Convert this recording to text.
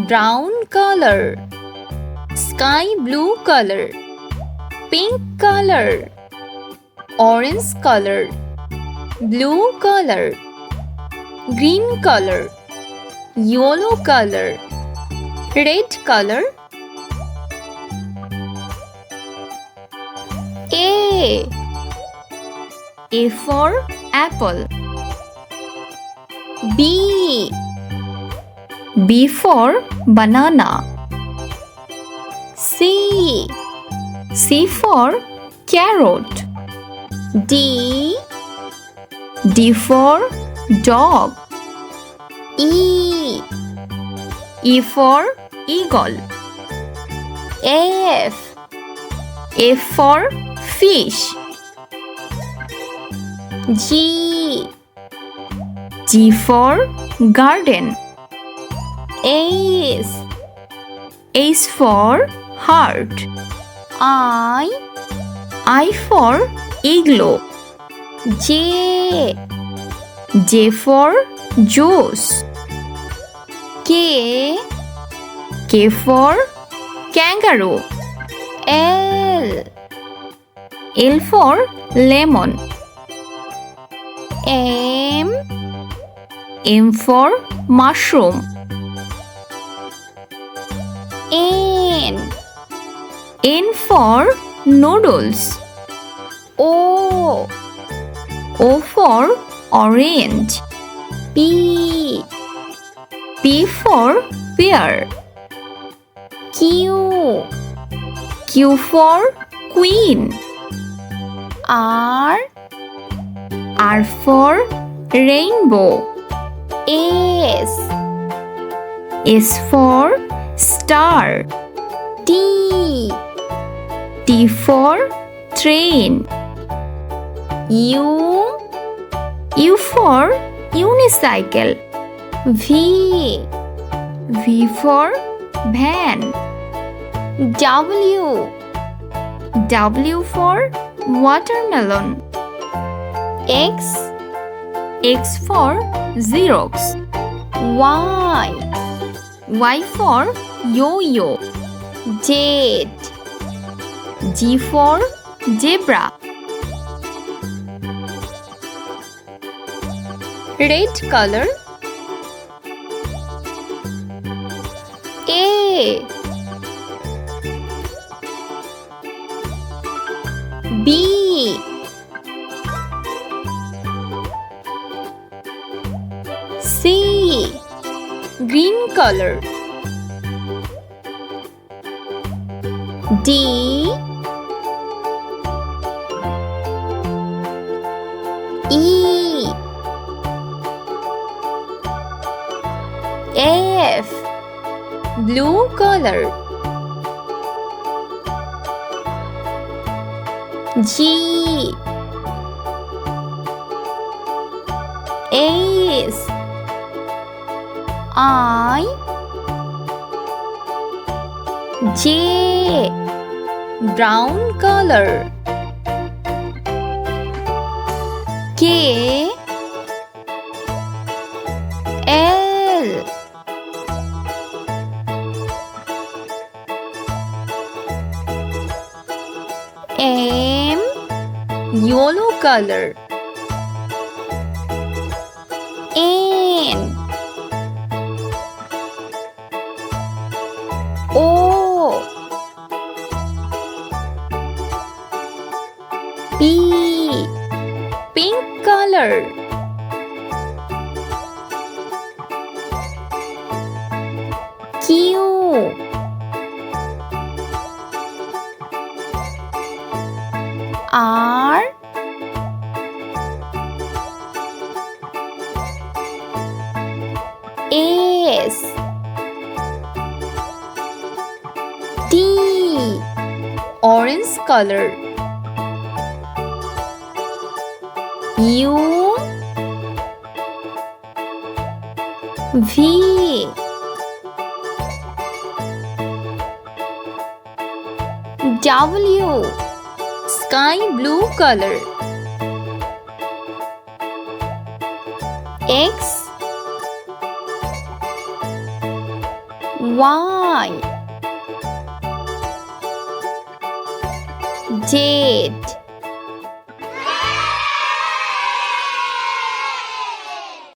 Brown color, sky blue color, pink color, orange color, blue color, green color, yellow color, red color. A for apple. B for banana. C for carrot. D for dog. E for eagle. F for fish. G for garden. H for heart. I for igloo. J for juice. K for kangaroo. L for lemon. M for mushroom. N for noodles. O for orange. P for pear. Q for queen. R for rainbow. S for star. T for train. U for unicycle. V for van. W for watermelon. X for Xerox. Y for yo-yo. G for zebra. Red color. B C green color. D E F blue color. G H I J brown color. K L M yellow color. N O P pink color. Q R S T orange color. U V W sky blue color. X Y. Jet.